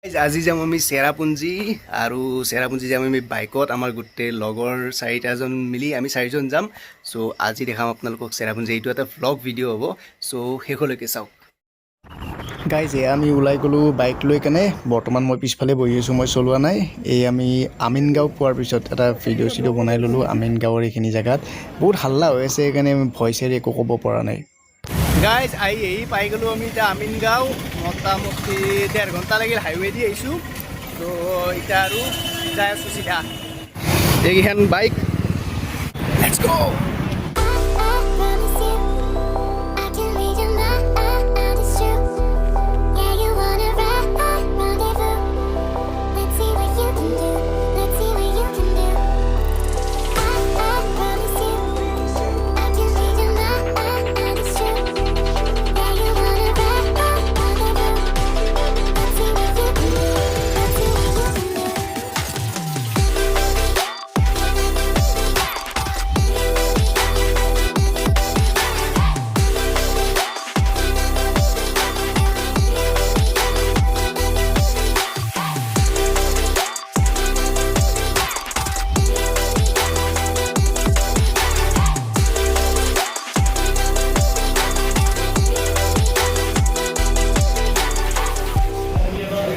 আজি যাম আমি চেৰাপুঞ্জী আৰু চেৰাপুঞ্জী যাম আমি বাইকত আমাৰ গোটেই লগৰ চাৰিটাজন মিলি আমি চাৰিজন যাম। চ' আজি দেখাম আপোনালোকক চেৰাপুঞ্জী। এইটো এটা ভ্লগ ভিডিঅ' হ'ব, চ' শেষলৈকে চাওক। গাইজ আমি ওলাই গ'লোঁ বাইক লৈ কেনে। বৰ্তমান মই পিছফালে বহি আছোঁ, মই চলোৱা নাই। এই আমি আমিনগাঁও পোৱাৰ পিছত এটা ভিডিঅ' বনাই ল'লোঁ আমিনগাঁৱৰ এইখিনি জেগাত। বহুত হাল্লা হৈ আছে, সেইকাৰণে ভইচেৰে একো ক'ব পৰা নাই। গাইজ পাই গ'লোঁ আমি এতিয়া আমিনগাঁও। মোটামুটি 1.5 ঘণ্টা লাগিল হাইৱে দি আহিছোঁ। তো এতিয়া আৰু যাই আছোঁ চিধা। এইকেইখন বাইক, লেটছ গ'।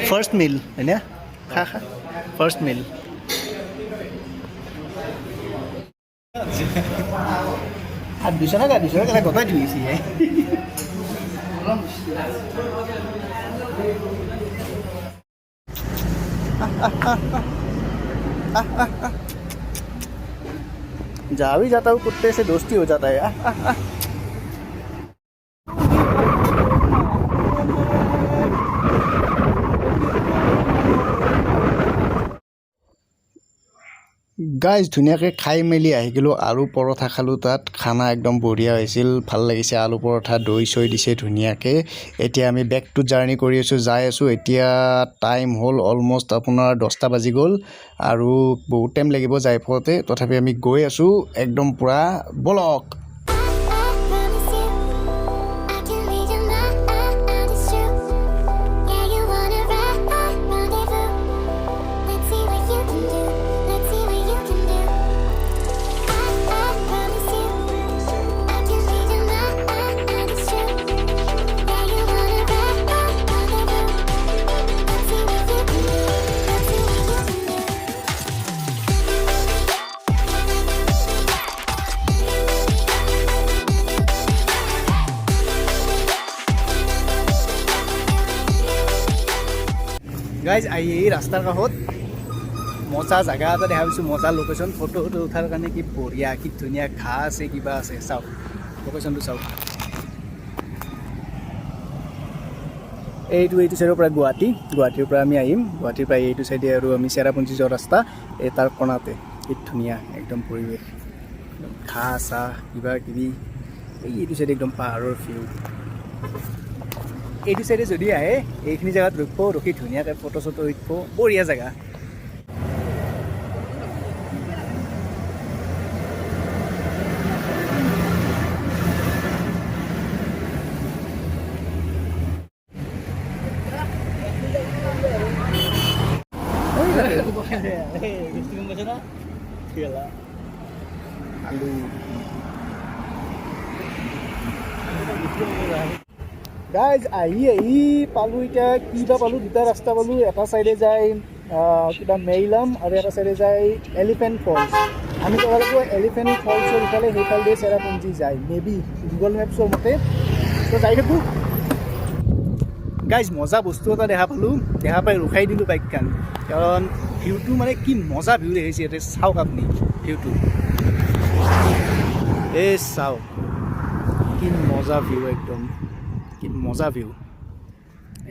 ফাৰ্ষ্ট মিল হয়নে? খা ফাৰ্ষ্ট মিল। আর দুশো টাকা কোথায় ধুয়েছি? जहाँ भी जाता हूँ कुत्ते से दोस्ती हो जाता है। গাইজ ধুনীয়াকৈ খাই মেলি আহি গ'লোঁ। আলু পৰঠা খালোঁ তাত। খানা একদম বঢ়িয়া হৈছিল, ভাল লাগিছে। আলু পৰঠা দৈ চৈ দিছে ধুনীয়াকৈ। এতিয়া আমি বেক টু জাৰ্ণি কৰি আছোঁ, যাই আছোঁ। এতিয়া টাইম হ'ল অলম'ষ্ট আপোনাৰ 10টা বাজি গ'ল আৰু বহুত টাইম লাগিব যাই পোৱাতে। তথাপি আমি গৈ আছোঁ একদম পূৰা বলক। গাইজ এই ৰাস্তাৰ কাষত মজা জেগা এটা দেখা পাইছোঁ, মজা লোকেশ্যন। ফটো উঠাৰ কাৰণে কি বঢ়িয়া, কি ধুনীয়া ঘাঁহ আছে, কিবা আছে। চাওক লোকেশ্যনটো চাওক। এইটো চাইডৰ পৰা গুৱাহাটীৰ পৰা আমি আহিম। গুৱাহাটীৰ পৰা এইটো চাইডে আৰু আমি চেৰাপুঞ্জী যোৱা ৰাস্তা। এই তাৰ কণাতে কি ধুনীয়া একদম পৰিৱেশ, ঘাঁহ চাহ কিবা কিবি। এইটো চাইডে একদম পাহাৰৰ ভিউ। এইটো চাইডে যদি আহে এইখিনি জেগাত ৰখি ধুনীয়াকৈ ফটো চটো উঠিব, বঢ়িয়া জেগা। গাইজ আহি পালোঁ। এতিয়া কিবা পালোঁ, দুটা ৰাস্তা পালোঁ। এটা চাইডে যায় কিবা মেইলাম আৰু এটা চাইডে যায় এলিফেণ্ট ফলছ। আমি যাব লাগিব এলিফেণ্ট ফলছৰ ইফালে, সেইফালে চেৰাপুঞ্জী যায় মেবি, গুগল মেপছৰ মতে। তো যাই থাকোঁ। গাইজ মজা বস্তু এটা দেখা পাই ৰখাই দিলোঁ বাইকখন, কাৰণ ভিউটো মানে কি মজা ভিউ দেখিছে ইয়াতে। চাওক আপুনি ভিউটো, এই চাওক কি মজা ভিউ, একদম কি মজা ভিউ।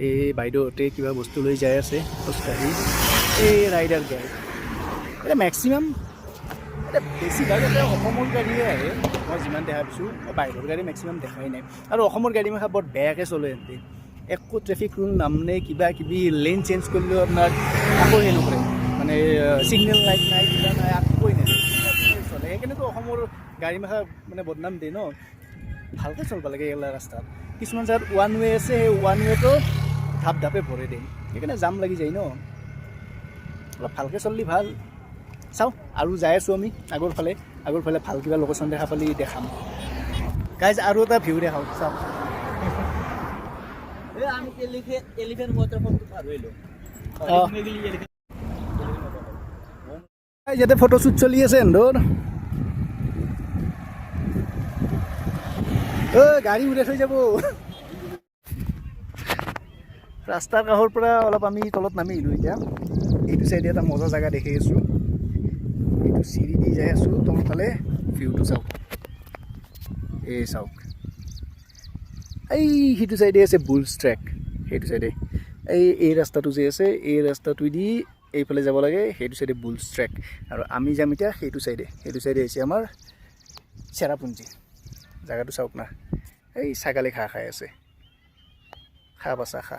এই বাইদেউহঁতে কিবা বস্তু লৈ যাই আছে খোজকাঢ়ি। এই ৰাইডাৰ গাড়ী এতিয়া মেক্সিমাম বেছিভাগ এতিয়া অসমৰ গাড়ীয়ে আহে, মই যিমান দেখা পাইছোঁ। বাহিৰৰ গাড়ী মেক্সিমাম দেখাই নাই। আৰু অসমৰ গাড়ী মাখা বৰ বেয়াকৈ চলে সিহঁতে। একো ট্ৰেফিক ৰুল নামানে, কিবা কিবি লেন চেঞ্জ কৰিলেও আপোনাৰ আকৌ সেই নকৰে, মানে ছিগনেল লাইট নাই, কিবা নাই, আকৌ নেদে চলে। সেইকাৰণেতো অসমৰ গাড়ী মাখা মানে বদনাম দিয়ে ন। ভালকৈ চলিব লাগে এইগিলা ৰাস্তাত। কিছুমান জেগাত ওৱান ৱে আছে, সেই ওৱান ৱেটো ধাপ ধাপে ভৰে দিয়ে। সেইকাৰণে জাম লাগি যায় ন অলপ ভালকৈ চলিলে ভাল চাওঁ আৰু যাই আছোঁ আমি আগৰ ফালে ভাল কিবা লোকেশ্যন দেখা পালি দেখাম গাইজ আৰু এটা ভিউ দেখাওক চাওক আমি এলিফেন্ট ৱাটাৰফলটো পাৰ হৈলোঁ ইয়াতে ফটোশ্বুট চলি আছে এন্দৰ গাড়ী উৰাই থৈ যাব ৰাস্তাৰ কাষৰ পৰা অলপ আমি তলত নামি আহিলোঁ এতিয়া এইটো চাইডে এটা মজা জেগা দেখি আছোঁ এইটো চিৰি দি যাই আছোঁ তলফালে ভিউটো চাওক এই চাওক এই সিটো চাইডে আছে বুলছ ট্ৰেক সেইটো চাইডে এই ৰাস্তাটো যে আছে এই ৰাস্তাটোৱেদি এইফালে যাব লাগে সেইটো চাইডে বুলছ ট্ৰেক আৰু আমি যাম এতিয়া সেইটো চাইডে হৈছে আমাৰ চেৰাপুঞ্জী জেগাটো চাওক না এই ছাগালে খাই আছে খা বাচা খা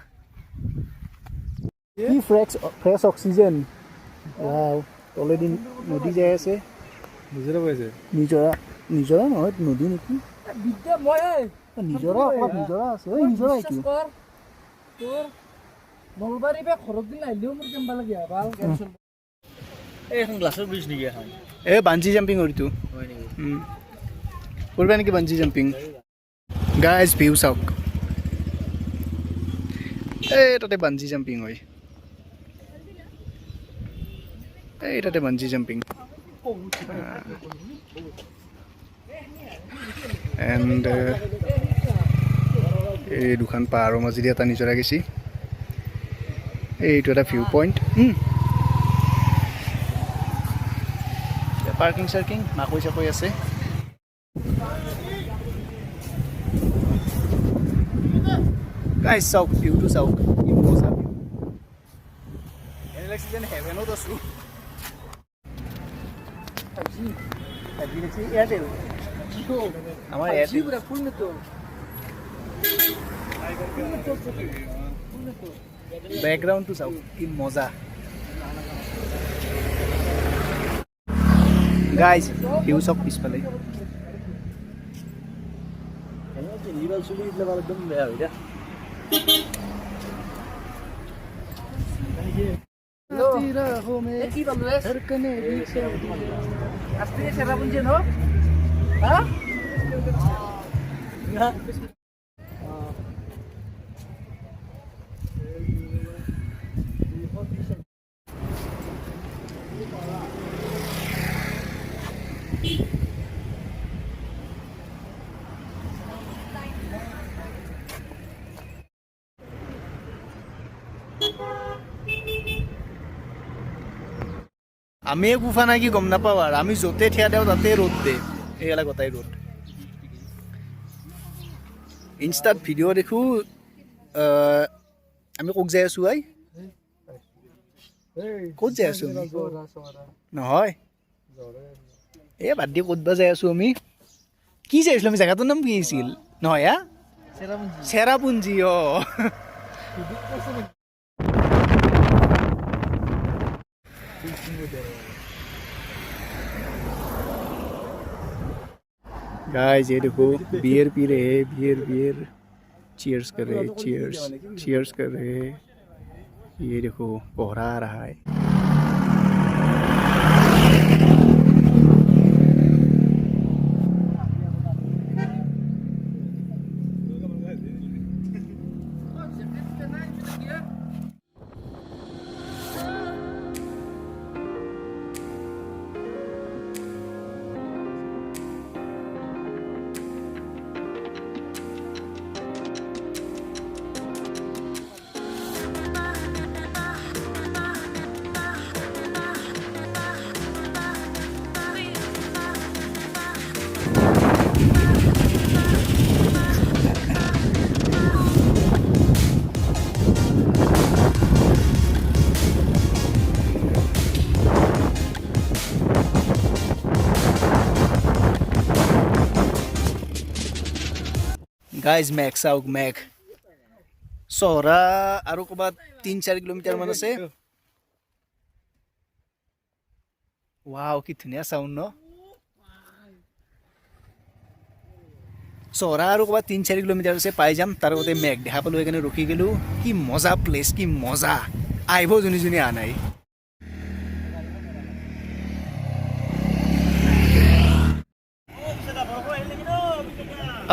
কি ফ্ৰেছ অক্সিজেন তলেদি নদী যাই আছে নিজৰা নহয় নদী নেকি নিজৰা আছে নিজৰা এইটো নলবাৰী বা ঘৰত দিন আহিলেও মোৰ কেম্বা লাগে ভাল এইখন গ্লাছৰ ব্ৰিজ নেকি এখন বাঞ্জি জাম্পিং কৰিতো হয় নেকি কৰিবা নেকি বাঞ্জি জাম্পিং গাইজ ভিউ চাওক তাতে বাঞ্জি জাম্পিং হয় তাতে বাঞ্জি জাম্পিং এণ্ড এই দুখন পাহাৰৰ মাজেদি এটা নিজৰা গেছি এইটো এটা ভিউ পইণ্ট পাৰ্কিং চাৰ্কিং মাকৈ চাকৈ আছে গাইজ চাওক ভিউটো চাওক কি মজা ভিউ এনে লাগিছে যেন হেভেনত আছোঁ এয়াৰটেল আমাৰ এয়াৰটেল বেকগ্ৰাউণ্ডটো চাওক কি মজা গাইজ ভিউ চাওক পিছফালে একদম বেয়া হৈ যা চেৰাপুঞ্জী ন আমি গুফা নাই কি গম নাপাওঁ আৰু আমি য'তে থিয়া দিওঁ তাতে ৰ'দ দে এইগিলা গোটাই ৰ'দ ইনষ্টাত ভিডিঅ' দেখোঁ আমি ক'ত যাই আছোঁ ক'ত যাই আছোঁ নহয় বাদ দি ক'তবা যাই আছোঁ আমি কি যাই আছিলোঁ আমি জেগাটোৰ নাম কি আছিল নহয় চেৰাপুঞ্জী गाइस ये देखो बियर पी रहे हैं बियर चीयर्स कर रहे हैं चीयर्स कर रहे हैं ये देखो कोहरा आ रहा है गाइज मेघ चाওক मेघ চহৰা আৰু ক'ৰবাত 3-4 কিলোমিটাৰমান আছে ৱাও কি ধুনীয়া চাউণ্ড ন চহৰা আৰু ক'ৰবাত 3-4 কিলোমিটাৰ আছে পাই যাম। তাৰ আগতে মেঘ দেখা পালোঁ, সেইকাৰণে ৰখি গ'লোঁ। কি মজা প্লেচ, কি মজা, আহিব যোনে যোনে অহা নাই।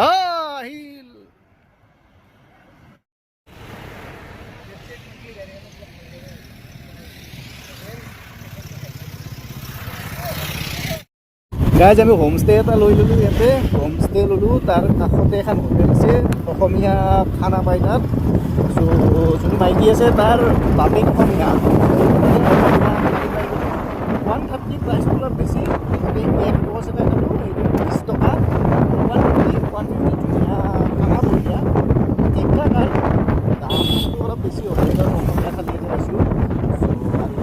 আহিল গাইজ, আমি হোমষ্টে এটা লৈ ল'লোঁ ইয়াতে। হোমষ্টে ল'লোঁ, তাৰ কাষতে এখন হোটেল আছে, অসমীয়া খানা পায় তাত। চ' যোন মাইকী আছে তাৰ বাপেক অসমীয়া। 130 প্ৰাইচটো অলপ বেছি, এক বছ এটা ল'লোঁ, সেইটো 20 টকা। 150 ধুনীয়া খানা বঢ়িয়া, ঠিক ঠাক আৰু দামটো অলপ বেছি হ'ব, কাৰণ অসমীয়া খালি এটা পাইছোঁ।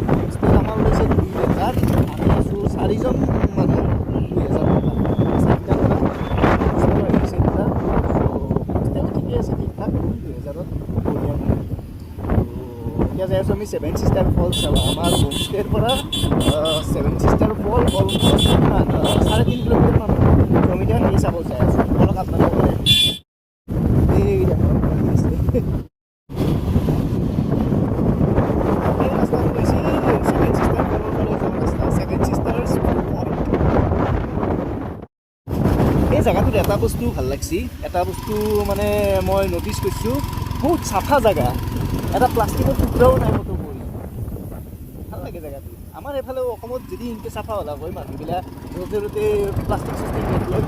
হোমষ্টেত আমাৰ লৈছে 2000, আমি আছোঁ 4জন মানুহ। 2000 টকা 4টা ল'ৰা, আহিছে দুটা। হোমষ্টেটো ঠিকে আছে, ঠিক ঠাক, 2000ত বঢ়িয়া মানে। এতিয়া যাই আছোঁ আমি 7 ছিষ্টাৰ ফলছ চাব। আমাৰ হোমষ্টেৰ পৰা 7 ছিষ্টাৰ ফল অলমষ্ট 3.5 কিলোমিটাৰ মান হ'ব। আমি এতিয়া হেৰি চাব যাই আছোঁ, অলপ আপোনালোকে এই ৰাস্তাটো বেছি 7 ছিষ্টাৰ ফলৰ ফালে যোৱা ৰাস্তা, 7 ছিষ্টাৰ্ছ পইণ্ট। এই জেগাটোত এটা বস্তু ভাল লাগছি, এটা বস্তু মানে মই ন'টিছ কৰিছোঁ, বহুত চাফা জেগা, এটা প্লাষ্টিকৰ টুকুৰাও নাই ক'তো বহি। ভাল লাগে জেগাটো। আমাৰ এইফালে অসমত যদি এনেকৈ চাফা হ'লা হয়, মানুহবিলাক য'তে ত'তে প্লাষ্টিক চাষ্টিক নেপেলাই।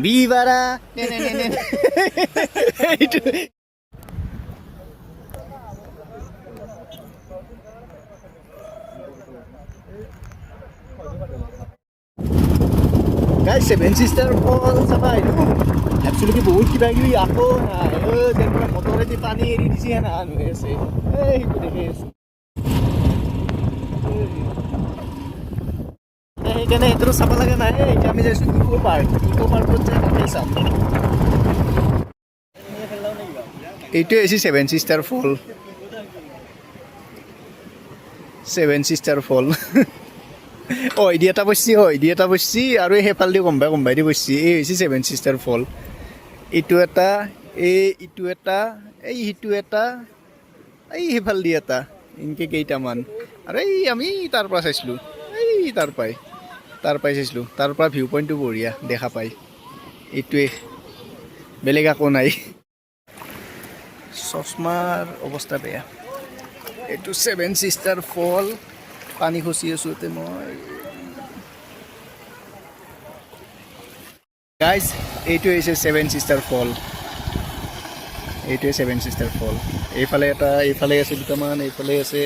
বিবাৰা গাইজ, 7 ছিষ্টাৰ ফল চাবা আহিলোঁ। একচুৱেলি বহুত কিবা কিবি আকৌ নাই, যেনেকুৱা মটৰেদি পানী এৰি দিছে হেন হৈ আছে। সেইটো দেখি আছোঁ, সেইকাৰণে সেইটো চাব লাগে নাই। এতিয়া আমি যাইছোঁ ইক' পাৰ্ক। ইক' পাৰ্কত যাই তাতে চাম। এইটোৱে হৈছে 7 ছিষ্টাৰ ফল। 7 ছিষ্টাৰ ফল। দি এটা পৰছি আৰু সেইফালেদি কোনোবাই দি পৰছি। এই হৈছে 7 ছিষ্টাৰ ফল। এইটো এটা, ইটো এটা, সিটো এটা, সেইফালেদি এটা, এনেকৈ কেইটামান। আৰু আমি তাৰ পৰা চাইছিলোঁ, তাৰ পৰাই চাইছিলোঁ। তাৰ পৰা ভিউ পইণ্টটো বঢ়িয়া দেখা পায়। এইটোৱে, বেলেগ একো নাই। চশমাৰ অৱস্থা বেয়া। এইটো 7 ছিষ্টাৰ ফল। পানী খচি আছোঁ ইয়াতে মই। গাইজ, এইটো হৈছে 7 ছিষ্টাৰ ফল। এইটোৱে 7 ছিষ্টাৰ ফল। এইফালে এটা, এইফালে আছে দুটামান, এইফালে আছে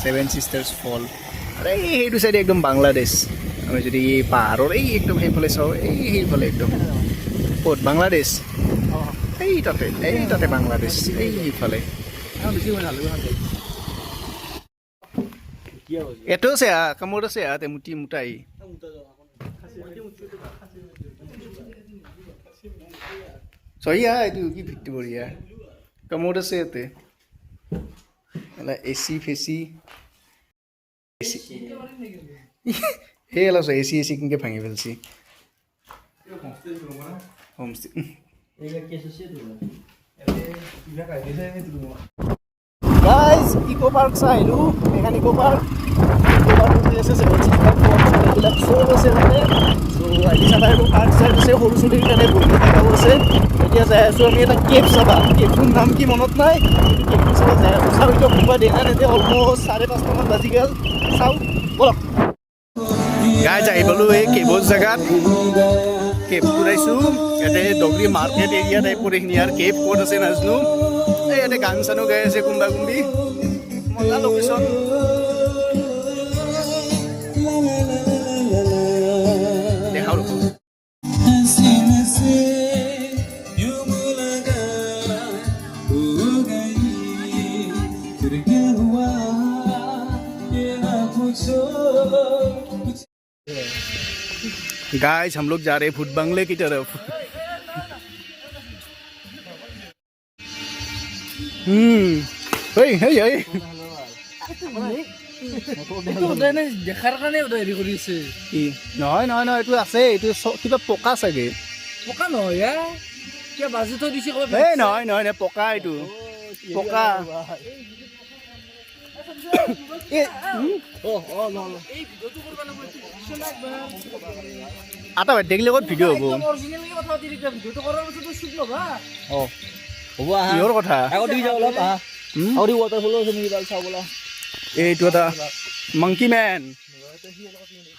7 ছিষ্টাৰ্ছ ফল। আৰু সেইটো চাইডে একদম বাংলাদেশ। আমি যদি পাহাৰৰ একদম সেইফালে চাওঁ, সেইফালে একদম ক'ত বাংলাদেশ, তাতে বাংলাদেশ, এইফালে। এটো আছে, কামত আছে, মুটি মুটাই। চহিয়া, এইটো কি ভিত্তি বঢ়িয়া কামত আছে ইয়াতে। এচি ফেচি সেই অলপ এচি কেনেকৈ ভাঙি পেলাইছি। হোমষ্টে গাইজ, ইক' পাৰ্ক চাই আহিলোঁ। এইখন ইক' পাৰ্ক আছে, 7 ছিষ্টাৰ ফল এইবিলাক চব আছে তাতে। চ' আহি চাবা, এইবোৰ পাৰ্ক চাৰ্ক আছে, সৰু ছোৱালীৰ কাৰণে বহি থাকাও আছে। এতিয়া যাই আছোঁ আমি এটা কেব চাবা। কেবটোৰ নাম কি মনত নাই, কিন্তু কেবটো চাবা যাই আছোঁ। চাওঁ এতিয়া ঘূৰিব দিয়া নাই, এতিয়া অলমষ্ট 5:30 বাজি গ'ল। চাওঁ বলক। গাইজ, আহি পালোঁ এই কেবৰ জেগাত। কেবটোত আহিছোঁ। ইয়াতে ডগৰী মাৰ্কেট এৰিয়া টাইপৰ এইখিনি। আৰু কেব ক'ত আছে নাজানো। ইয়াতে গান চানো গাই আছে কোনোবা কোনবি। মজা লোকেশ্যন। দেখাও ৰ'ব। गाइस, हम लोग जा रहे हैं भूत बंगले की तरफ। हे हे हे এইটো সদায় নে দেখাৰ কাৰণে সদায় হেৰি কৰি আছে কি নহয় নহয় নহয় এইটো আছে এইটো কিবা পকা চাগে পকা নহয় য়া কিবা বাজি থৈ দিছে ক'ৰবাত এই নহয় নহয় নহয় পকা এইটো পকা এই এই ভিডিঅ'টো কৰিব লাগিব এইটো পিছলৈ একবাৰ আটা ভাই দেখিলে ক'ত ভিডিঅ' হ'ব অৰিজিনেলকে কথা পাতি দিবা ভিডিঅ'টো কৰাৰ পিছত শুট ল'বা হ'ব আহা কিহৰ কথা আগত দি যাওঁ অলপ আহা আৰু ৱাটাৰফলো আছে নেকি বাৰু চাবলৈ এইটো এটা মাংকি মেন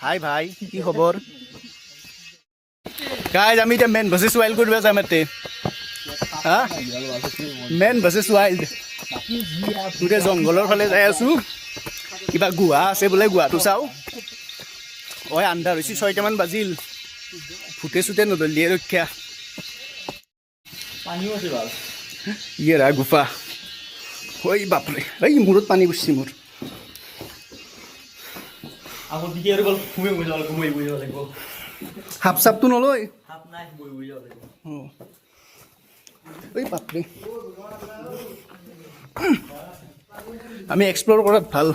হাই ভাই কি খবৰ গাইজ আমি এতিয়া মেন ভাৰ্চেছ ৱাইল্ড কৰিব যাম ইয়াতে হা মেন ভাৰ্চেছ ৱাইল্ড গোটেই জংঘলৰ ফালে যাই আছো কিবা গুহা আছে বোলে গুহাটো চাওঁ ঐ আন্ধাৰ হৈছে 6টামান বাজিল ভূতে চুতে নদলিয়ে ৰক্ষা পানীও আছে বাৰু ইয়েৰা গুফা ঐ বাপৰে এই মূৰত পানী পৰছি মোৰ আগত দিকে আৰু গ'ল ঘুমাই যাব লাগিব হাফ চাপটো নলয় হাত নাই বহি যাব লাগিব ঐ বাপৰে আমি এক্সপ্ল'ৰ কৰাত ভাল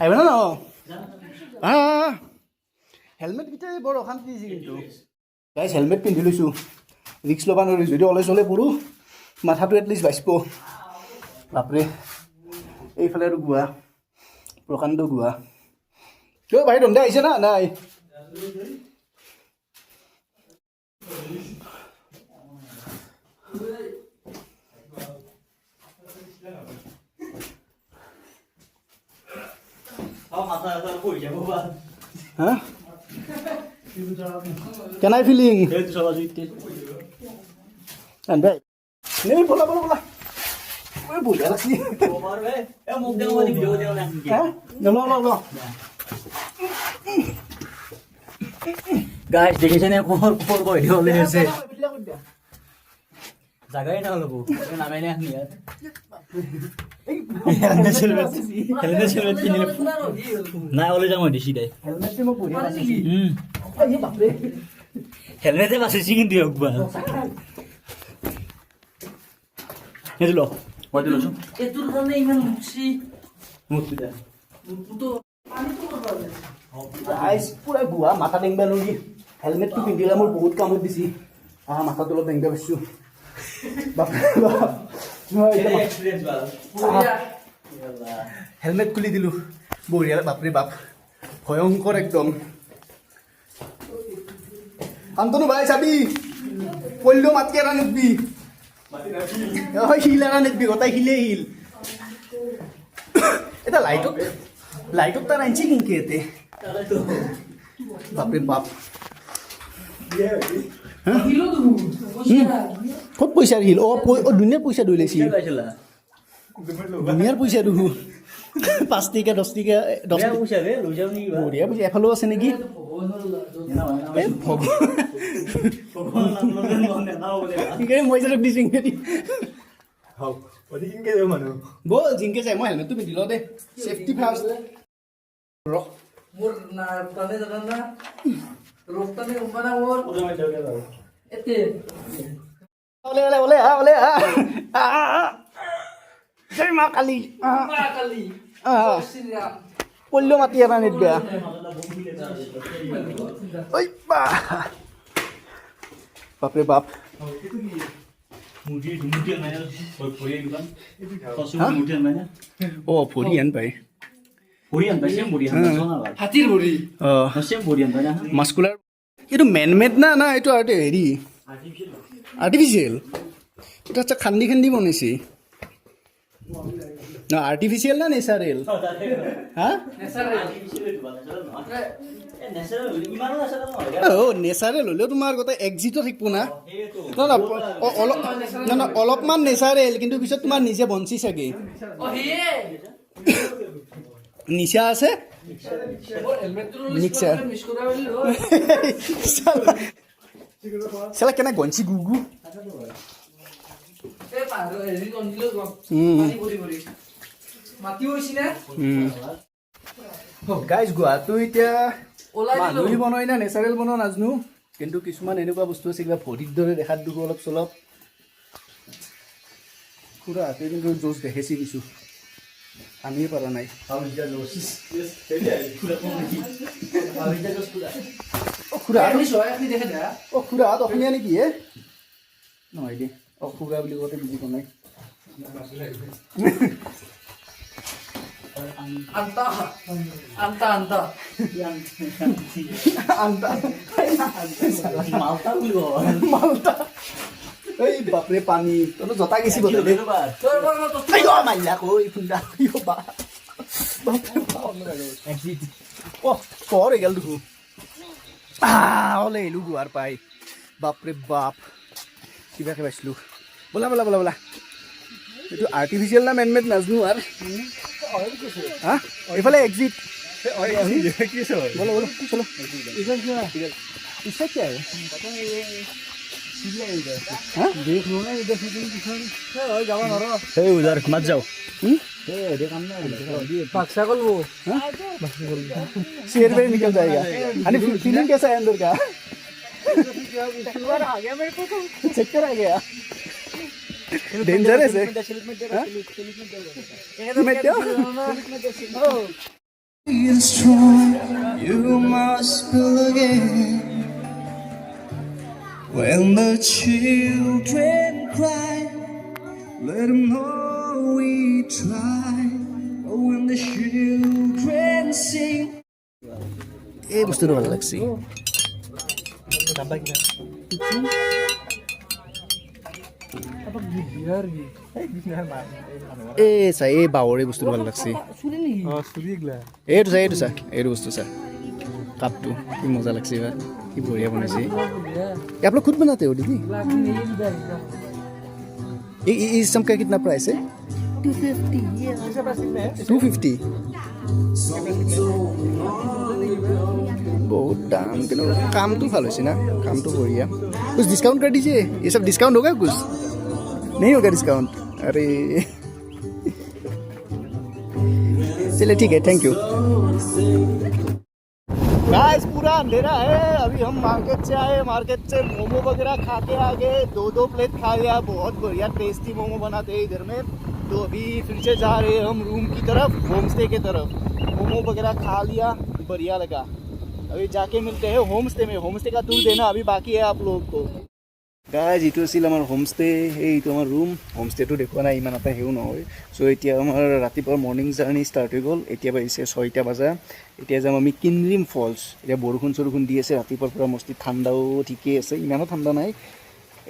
আহিব না ন হেলমেট কেইটা বৰ অশান্তি দিছে কিন্তু গাইজ হেলমেট পিন্ধি লৈছোঁ ৰিক্স ল'ব নোৱাৰি যদি অলে চলে পৰোঁ মাথাটো এটলিষ্ট বাচিব বাপৰে এইফালে আৰু গুহা প্ৰকাণ্ড গুহা কিয় ভাই ৰন্ধা আহিছে না নাই হা কেন আই ফিলিং নেই বলা বলা বলা ওই বঢ়িয়া লাগছি গাইজ দেখিছে নে কোৰ কোৰ বহি ওলাই আছে জাগাই না ল'ব নামে নে আনি ইয়াত নাই ওলাই যাম দেখি দে হেলমেটে বাচিছি কিন্তু একবাৰ সেইটো ল হয়তো লৈছো এইটোৰ কাৰণে ইমান মুচি মুঠটো দে মুটো পানীটো কৰিব লাগে আইচ পুৰা গুহা মাথা টেংবা লুঙি হেলমেটটো পিন্ধিলে মোৰ বহুত কামত দিছি মাথাটো অলপ টেংবা পাইছোঁ হেলমেট খুলি দিলোঁ বঢ়িয়া বাপৰে বাপ ভয়ংকৰ একদম আন্তনো ভাই চাবি পল্লিও মাতকে এৰা নিদবি শিল এৰা নিদবি গোটাই শিলেই শিল এটা লাইটত তাৰ আনছি কিনকে এতে বাপৰে বাপ ক'ত পইচা দিল দুনিয়াৰ পইচা ধৰি লৈছিল দুনিয়াৰ পইচা দুহু 5 টকা 10 টকা 10 পইচা ৰে লৈ যাও নেকি বঢ়িয়া পইচা এফালেও আছে নেকি মই যে দিছোঁ বল জিংকে যায় মই হেলমেটটো পিন্ধি লওঁ দে চেফটি ফাৰ্ষ্ট মোৰ নাৰ্ভে জানা না ৰক্তনে উমানা মোৰ এতে ওলে জয় মা কালী কালি শ্ৰীৰাম পল্ল মাতি এটা নিদিয়া ঐ বাপৰে বাপ অ ভৰি আন পাই হাতীৰ ভৰি মাস্কুলাৰ এইটো মেনমেড না না এইটো আৰু হেৰি আৰ্টিফিচিয়েল এইটো আচ্ছা খান্দি খান্দি বনাইছে না আৰ্টিফিচিয়েল না নেচাৰেল হা নেচাৰেল হ'লেও তোমাৰ গোটেই এক্সিটো থাকিব না অলপমান নেচাৰেল কিন্তু পিছত তোমাৰ নিজে বঞ্চি চাগে নিচা আছে চালা কেনে গঞ্চি গুগু গাইজ গুৱাহাটী এতিয়া মানুহে বনাই না নেচাৰেল বনোৱা নাজানো কিন্তু কিছুমান এনেকুৱা বস্তু আছে কিবা ভৰিৰ দৰে দেখাত দুখ অলপ চলপ খুৰাহঁতে কিন্তু জোচ দেখাইছে কিছু আমিয়ে পৰা নাই খুৰাহঁত অসমীয়া নেকি হে নহয় দে খুৰা বুলি কওঁতে বুজি পোৱা নাই Anta. Anta. মালটা বুলি কয় মালটা এই বাপৰে পানী তই জতা গেছি বলে দে তোৰ পৰা তো মাইলা কৈ ফুন্দা বা এক্সিট কৰ এগাল দেখো ওলে এলো গুৱাৰ পাই বাপৰে বাপ কিবাকে পাইছিলোঁ বলা বলা বলা বলা এইটো আৰ্টিফিচিয়েল না মেনমেড নাজনো আৰু হা এইফালে এক্সিট বলো বলো চলো इधर क्या इससे क्या है हाँ देख लो ना इधर से किसान जावा ना रो এই উদার মাত যাও पक्षा कल वो शेर वेर निकल जाएगा अरे फीलिंग कैसा है अंदर का आ गया मेरे को तो चक्कर आ गया डेंजरस है Feel strong, you must believe. When the children cry, let them know we try. When the children sing. এই বস্তুটো ভাল লাগছে এই চা এই বাৱৰে বস্তুটো ভাল লাগছে এইটো চা এইটো বস্তু চা কাপটো কি মজা লাগছে এইবাৰ কি বঢ়িয়া বনাইছে आप लोग खुद बनाते हो दीदी ये सब का कितना प्राइस है 250 बहुत दाम কিন্তু কামটো ভাল হৈছে না কামটো বঢ়িয়া कुछ डिस्काउंट कर दीजिए ये सब डिस्काउंट होगा कुछ नहीं होगा डिस्काउंट अरे चलिए ठीक है थैंक यू गाइस पूरा अंधेरा है अभी हम मार्केट से आए मार्केट से मोमो वगैरह खा के आ गए 2 प्लेट खा लिया बहुत बढ़िया टेस्टी मोमो बनाते हैं इधर में तो अभी फिर से जा रहे हैं हम रूम की तरफ होम स्टे की तरफ मोमो वगैरह खा लिया बढ़िया लगा अभी जाके मिलते हैं होम स्टे में होम स्टे का टूर देना अभी बाकी है आप लोग को गाइस এইটো আছিল আমাৰ হোম ষ্টে এইটো আমাৰ ৰুম হোম ষ্টেটো দেখুৱা নাই ইমান এটা হেও নহয় চ' এতিয়া আমাৰ ৰাতিপুৱা মৰ্ণিং জাৰ্ণি ষ্টাৰ্ট হৈ গ'ল এতিয়া বাজিছে 6টা বজা এতিয়া যাম আমি কিনলিম ফলছ এতিয়া বৰষুণ দি আছে ৰাতিপুৱাৰ পৰা মস্তি ঠাণ্ডাও ঠিকেই আছে ইমানো ঠাণ্ডা নাই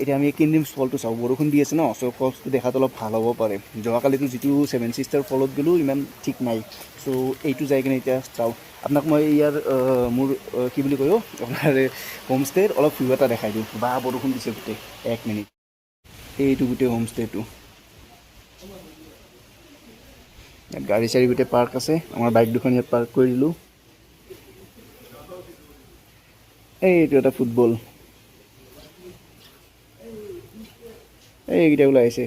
এতিয়া আমি কিনলিম ফলটো চাওঁ বৰষুণ দি আছে ন চ' ফলছটো দেখাত অলপ ভাল হ'ব পাৰে যোৱাকালিতো যিটো 7 ছিষ্টাৰ ফলত গ'লোঁ ইমান ঠিক নাই চ' এইটো যাই কিনে এতিয়া চাওঁ আপোনাক মই ইয়াৰ মোৰ কি বুলি কয় আপোনাৰ হোম ষ্টেৰ অলপ ভিউ এটা দেখাই দিওঁ বা বৰষুণ দিছে গোটেই 1 মিনিট এইটো গোটেই হোম ষ্টেটো ইয়াত গাড়ী চাৰি গোটেই পাৰ্ক আছে আমাৰ বাইক দুখন ইয়াত পাৰ্ক কৰি দিলোঁ এইটো এটা ফুটবল এইকেইটা ওলাই আহিছে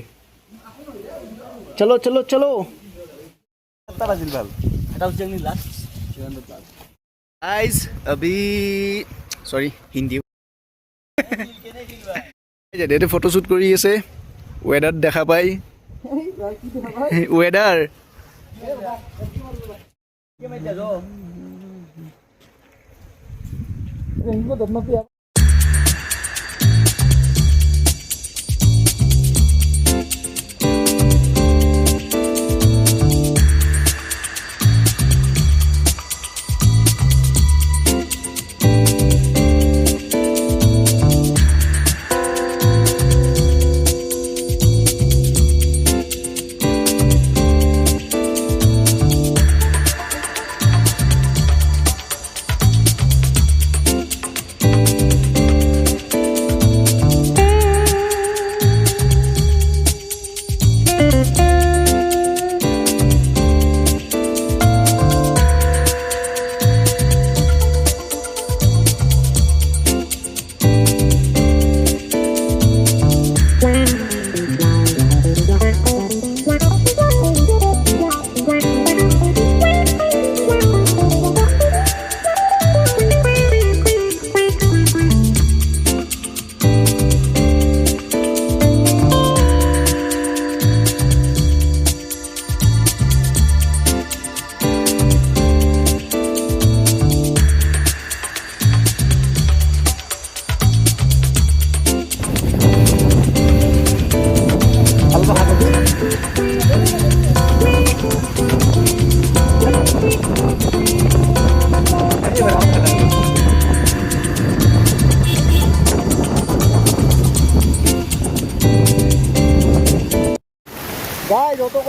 চলো চলো চলো বাজিল ভাল এটা হচ্ছে লাস্ট गाइस अभी सॉरी हिंदी যেতে ফটোশুট কৰি আছে ওয়েদাৰ দেখা পাই ওয়েদাৰ इनको दबना पे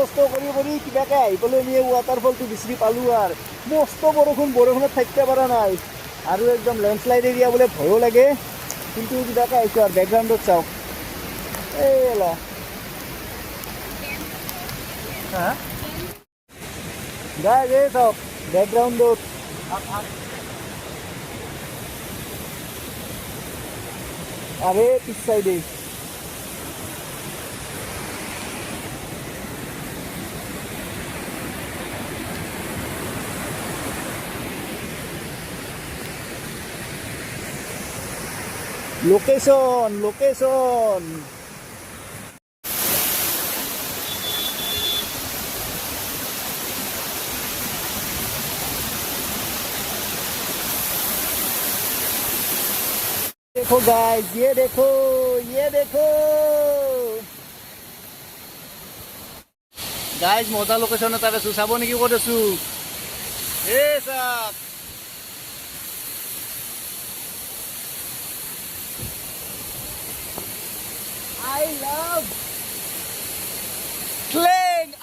কষ্ট কৰি কিবাকে আহি পেলাই আমি ৱাটাৰফলটো বিচাৰি পালোঁ আৰু মস্ত বৰষুণত থাকিব পৰা নাই আৰু একদম লেণ্ডশ্লাইড এৰিয়া বোলে ভয়ো লাগে কিন্তু কিবাকে আহিছোঁ আৰু বেকগ্ৰাউণ্ডত চাওক এই এলা গাইজ এই চাওক বেকগ্ৰাউণ্ডত আরে পিছ সাইডে লোকেশন देखो गाइस ये देखो गाइस मजा लोकेशन এটা আছো চাব নেকি ক'ত আছো এ সাক I love Kling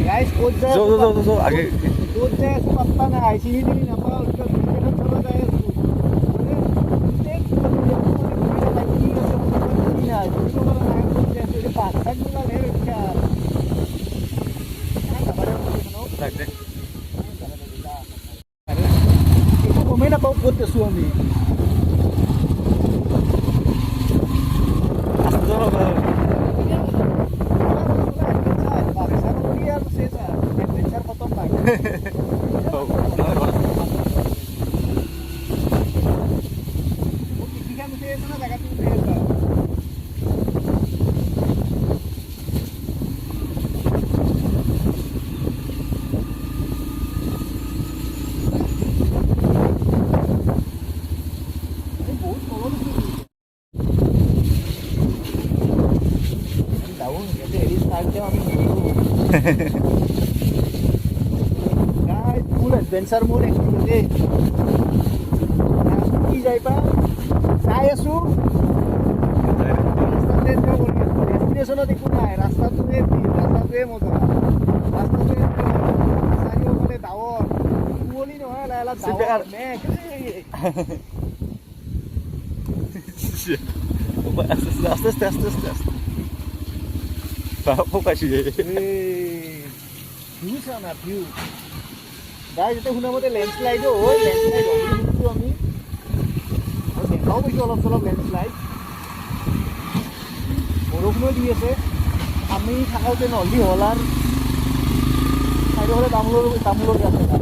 guys coach जो आगे कोच जाए तो पता ना ऐसी ही नहीं ना पाओ उसका दूसरे का चला जाए मैं ना बहुत बोलते सुअमी Guys, full adventure mode actually. কি যাইবা চাই আছো ডেষ্টিনেশ্যনত একো নাই ৰাস্তাটোৱে মজা ৰাস্তাটোৱে চাৰিওফালে ডাৱৰ কুঁৱলী নহয় লাহে ডাৱৰ মেঘ আস্তে ফোকাছি ভিউ চা না ভিউ গাইজ এতিয়া শুনামতে লেণ্ডশ্লাইডো হয় লেণ্ডশ্লাইড হয় শুনিছোঁ আমি আৰু দেখাও পাইছোঁ অলপ চলপ লেণ্ডশ্লাইড বৰষুণো দি আছে আমি থাকোঁতে নহ'লি হ'ল আৰু চাৰিওফালে তামোলৰ গাছ এটা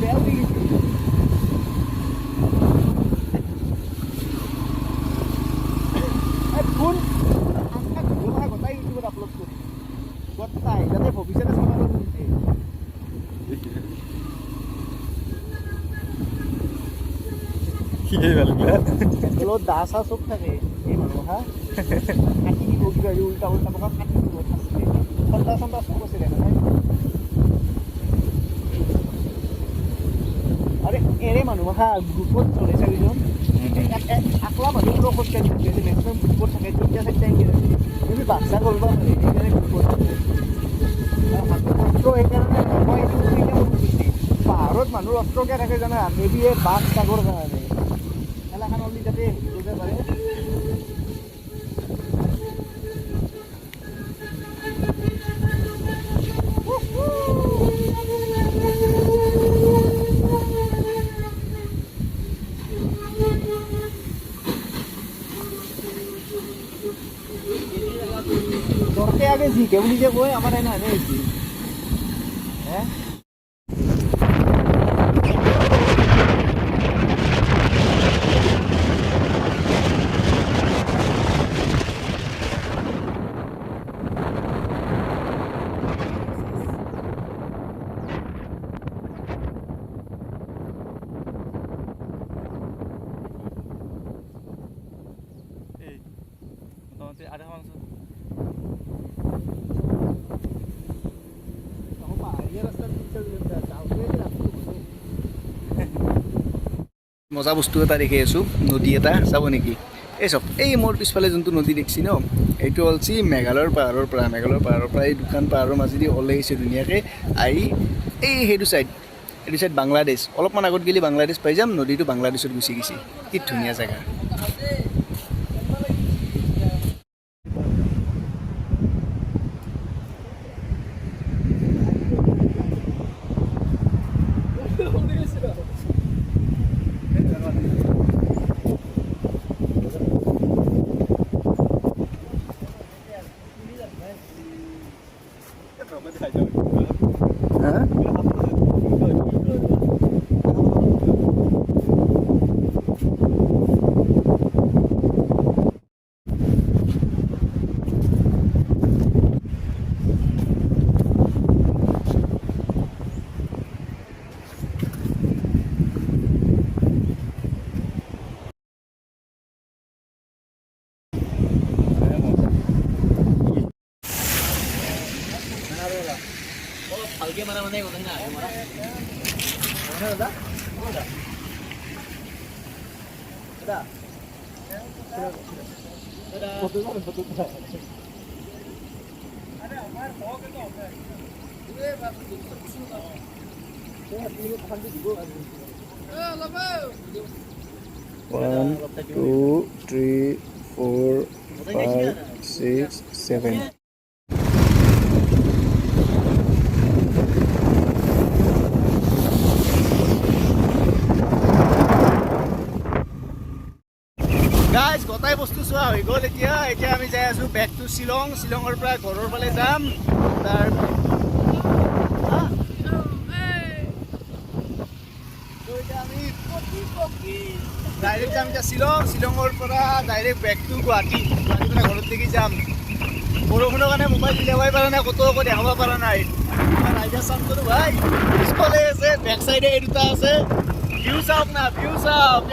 বেয়া হৈ গৈছে ফুল গোটাই ইউটিউবত আপলোড কৰি গোটাই যাতে ভৱিষ্যতে চাব তলত দা চা চব থাকে এই মানুহ হা কাটি দিব কিবা উল্টা পকা কাটি দিব চন্দা চব আছে দেখা নাই আরে এৰে মানুহ হা গ্ৰুপত চলে চাৰিজন আকলা মানুহবোৰক খোজকাঢ়ি থাকে মেক্সিমাম গ্ৰুপত থাকে দুটা চাৰিটা তুমি বাচ্চা কৰিব পাৰি সেইকাৰণে গ্ৰুপত অস্ত্ৰ সেইকাৰণে মই এইটো পাহাৰত মানুহ অস্ত্ৰকে থাকে জানা মেবিয়ে বাঘ চাগৰ কাৰণে খেলাখন অলি যাতে বুজে পাৰে দৰকে আগে জিকে বুলি যে কয় আমাৰ এনে আনে মজা বস্তু এটা দেখি আছোঁ, নদী এটা চাব নেকি? এই চব এই মোৰ পিছফালে যোনটো নদী দেখিছি ন, এইটো হৈছে মেঘালয়ৰ পাহাৰৰ পৰা এই দুখন পাহাৰৰ মাজেদি ওলাই আহিছে ধুনীয়াকৈ আহি এই সেইটো চাইড বাংলাদেশ। অলপমান আগত গেলি বাংলাদেশ পাই যাম, নদীটো বাংলাদেশত গুচি গৈছে। কি ধুনীয়া জেগা। ভালকে মাৰা মানে কথা না One, 2, 3, 4, 5, 6, 7. গাইজ গোটাই বস্তু চোৱা হৈ গ'ল। এতিয়া আমি যাই আছোঁ বেক টু শ্বিলঙৰ পৰা ঘৰৰ ফালে যাম। তাৰ ডাইৰেক্ট যাম এতিয়া শ্বিলঙৰ পৰা ডাইৰেক্ট বেক টু গুৱাহাটী পৰা ঘৰত দেখি যাম। বৰষুণৰ কাৰণে মোবাইল উলিয়াবই পৰা নাই, ক'তো একো দেখাব পৰা নাই। ৰাইডাৰ চাম কৰোঁ ভাই, পিছফালে আছে, বেক চাইডে এই দুটা আছে। ভিউ চাওক না, ভিউ চাওক।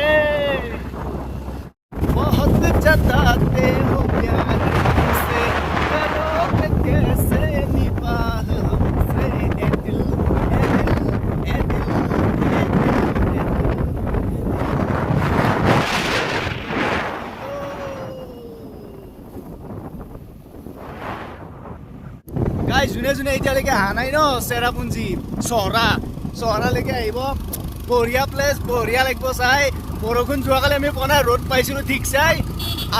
बहुत जताते हो प्यार से, करो कैसे निभाह हमसे ए दिल, ए दिल, ए दिल। गाइस যোনে এতিয়ালৈকে অহা নাই ন চেৰাপুঞ্জী চহৰালৈকে আহিব। বঢ়িয়া প্লেচ, বঢ়িয়া লাগিব চাই। বৰষুণ যোৱাকালি আমি পনা ৰ'দ পাইছিলোঁ ঠিক চাই,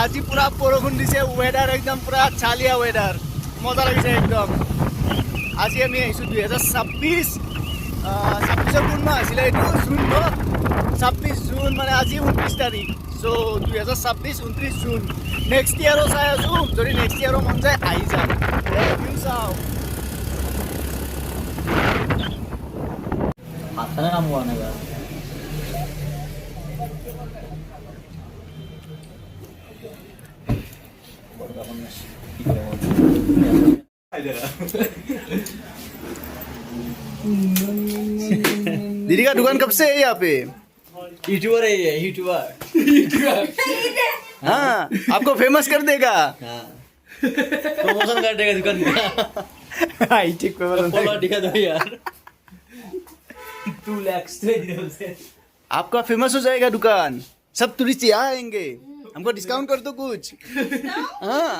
আজি পুৰা বৰষুণ দিছে। ৱেডাৰ একদম পুৰা চালিয়া ৱেডাৰ, মজা লাগিছে একদম। আজি আমি আহিছোঁ 2026। 26ৰ কোন মাহ আছিলে এইটো? জুন ন? 26 জুন মানে আজি 29 তাৰিখ। চ' 2026 29 জুন। নেক্সট ইয়াৰো চাই আছোঁ, যদি নেক্সট ইয়াৰো মন যায় আহি যাম। ভিউ চাওঁ। ভাত খালে কাম কৰা নাই বাৰু। दीदी का दुकान कब से है यहाँ पे? यूट्यूबर है ये, यूट्यूबर। हाँ, आपको फेमस कर देगा। प्रमोशन कर देगा दुकान का। ठीक पे फॉलोअर दिखा दो यार। 2 लाख से आपका फेमस हो जाएगा दुकान, सब टूरिस्ट यहाँ आएंगे। हमको डिस्काउंट कर दो कुछ। हाँ